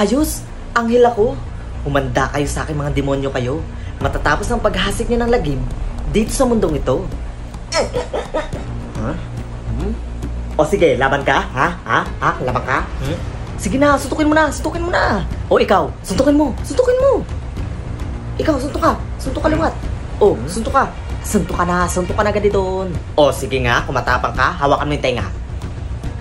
Ayos! Anghel ako! Humanda kayo sa akin mga demonyo kayo. Matatapos ang paghasik niyo ng lagim dito sa mundong ito. Huh? O sige, laban ka? Ha? Laban ka? Sige na, suntukin mo na! Suntukin mo na! O ikaw, suntukin mo! Suntukin mo! Ikaw, suntok ka! Suntok ka liwat! O, suntok ka! Suntok ka na! Suntok ka na agad doon! O, sige nga, kung matapang ka, hawakan mo yung tenga.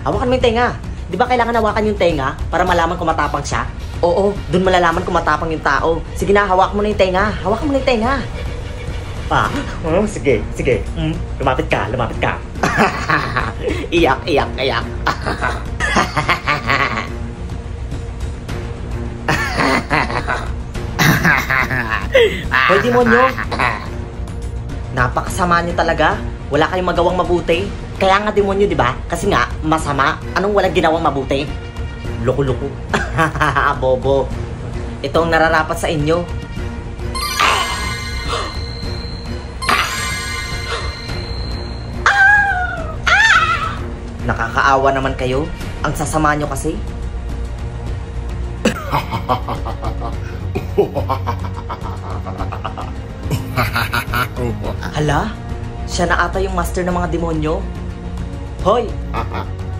Hawakan mo yung tenga! Di ba kailangan hawakan yung tenga para malaman kung matapang siya? Oo, dun malalaman kung matapang yung tao. Sige na, hawak mo na yung tenga. Hawakan mo na yung tenga. Sige. Lumapit ka. Iyak. Hoy, demonyo. Napakasama niyo talaga. Wala kayong magawang mabuti. Kaya nga demonyo, di ba? Kasi nga, masama. Anong walang ginawang mabuti? Loko-loko. Bobo. Ito ang nararapat sa inyo. Nakakaawa naman kayo. Ang sasama nyo kasi. Hala? Siya na ata yung master ng mga demonyo. Hoy!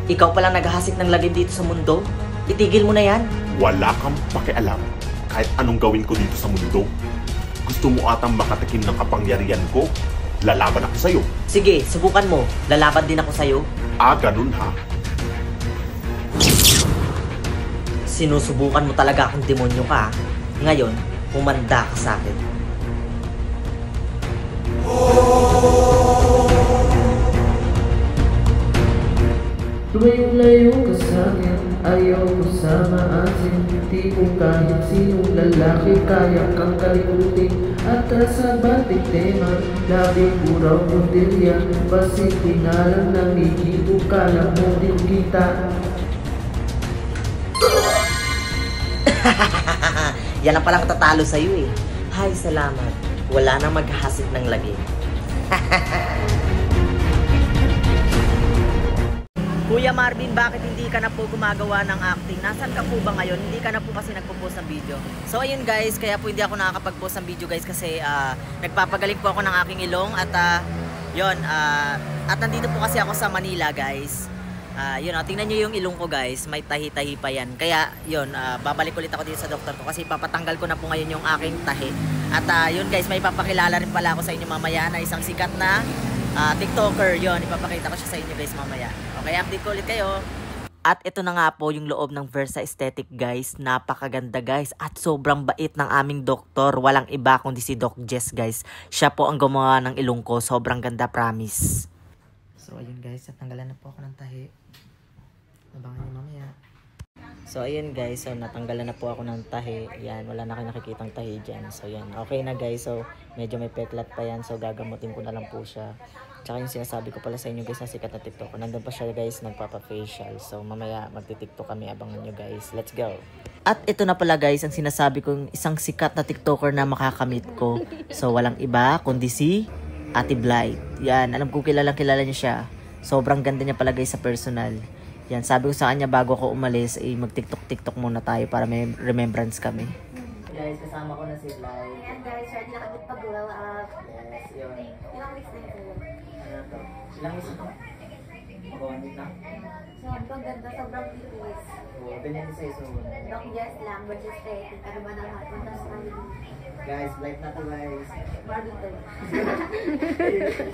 Ikaw palang naghahasik ng lagim dito sa mundo. Itigil mo na yan. Wala kang pakialam kahit anong gawin ko dito sa mundo. Gusto mo atang makatikim ng kapangyarihan ko? Lalaban ako sa'yo. Sige, subukan mo. Lalaban din ako sa'yo. Ganun ha? Sinusubukan mo talaga akong demonyo ka. Ngayon, humanda ka sa akin. Lumayo-layo ka sa'kin, ayaw ko sa maasin. Di ko kahit sinong lalaki kaya kang kalikutin. At sa batik tema, labi ko raw puntilya. Basit pinalang ng higito, kala mo din kita. Yan ang palang tatalo sa'yo eh. Hay, salamat. Wala na maghasik ng lagim. Kuya Marvin, bakit hindi ka na po gumagawa ng acting? Nasaan ka po ba ngayon? Hindi ka na po kasi nagpo-post ng video. So ayun guys, kaya po hindi ako nakakapag-post ng video guys kasi nagpapagaling po ako ng aking ilong at at nandito po kasi ako sa Manila guys. Tingnan nyo yung ilong ko guys, may tahi-tahi pa yan. Kaya babalik ulit ako dito sa doktor ko kasi papatanggal ko na po ngayon yung aking tahi. At yun guys, may papakilala rin pala ako sa inyo mamaya na isang sikat na TikToker. Yun, ipapakita ko siya sa inyo guys mamaya. Okay, update ko ulit kayo. At ito na nga po yung loob ng Versa Aesthetic guys. Napakaganda guys. At sobrang bait ng aming doktor. Walang iba kundi si Doc Jess guys. Siya po ang gumawa ng ilong ko. Sobrang ganda, promise. So ayun guys, natanggalan na po ako ng tahi. Abangan nyo mamaya. So ayun guys, so natanggalan na po ako ng tahi. Yan, wala na kayo nakikitang tahi dyan. So yan, okay na guys. So medyo may peklat pa yan. So gagamutin ko na lang po siya. Tsaka yung sinasabi ko pala sa inyo guys na sikat na TikTok. Nandun pa siya guys, nagpapa-facial. So mamaya magti-TikTok kami, abangan nyo guys. Let's go! At ito na pala guys, ang sinasabi kong isang sikat na TikToker na makakamit ko. So walang iba kundi si Ate Blight. Yan, alam ko kilalang kilala niya siya. Sobrang ganda niya pala guys sa personal. Yan, sabi ko sa kanya bago ako umalis, mag-TikTok muna tayo para may remembrance kami. Guys, kasama ko na si Blight. Ayan guys, ready na kami pag-glow up. Yes, yun. Ilang weeks na ito? Ano to? Ilang weeks ito? One week na? Sobrang ganda, sobrang cute. Oo, ganyan din sa'yo. So, Doc Jess lang, but just aesthetic. Ano ba naman? Punta sa kami. guys, Blight na to guys. Barbie to.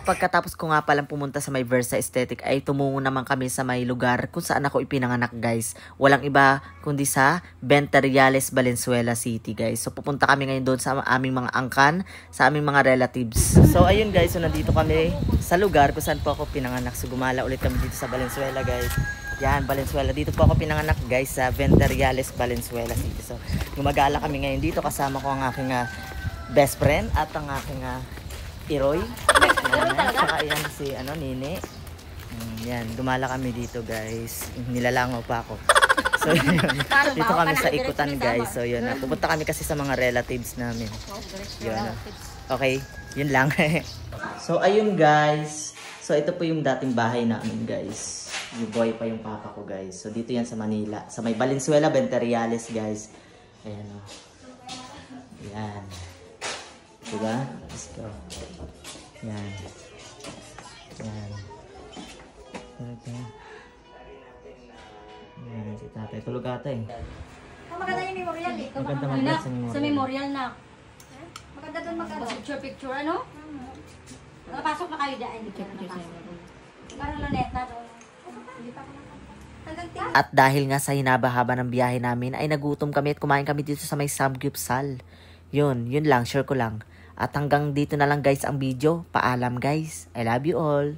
Pagkatapos ko nga palang pumunta sa may Versa Aesthetic ay tumungo naman kami sa may lugar kung saan ako ipinanganak guys. Walang iba kundi sa Venteriales, Valenzuela City guys. So pupunta kami ngayon doon sa aming mga angkan, sa aming mga relatives. So ayun guys, so nandito kami sa lugar kung saan po ako pinanganak. So gumala ulit kami dito sa Valenzuela guys. Yan, Valenzuela. Dito po ako pinanganak guys sa Venteriales, Valenzuela City. So gumagala kami ngayon dito. Kasama ko ang aking best friend at ang aking Iroy. Saka yan si Nini. Yan, gumala kami dito guys. Nilalangaw pa ako. So yun, dito kami sa ikutan guys. So yun, pupunta kami kasi sa mga relatives namin. Yun. Okay, yun lang. So ayun guys. So ito po yung dating bahay namin guys. Yung boy pa yung papa ko, guys. So, dito yan sa Manila. Sa may Valenzuela, Venteriales, guys. Ayan, o. Ayan. Diba? Let's go. Ayan. Ayan. Okay. Ayan, si tatay. Tulog ata eh. Maganda yung memorial eh. Maganda Ano maganda na? sa memorial. Sa memorial na. Maganda doon maganda. Picture, ano? Nakapasok na kayo dyan. Parang lanet na doon. Hindi pa ako hanggang tingin. At dahil nga sa hinaba-haba ng biyahe namin, ay nagutom kami at kumain kami dito sa may Samgyupsal. Yun lang, share ko lang. At hanggang dito na lang guys ang video. Paalam guys. I love you all.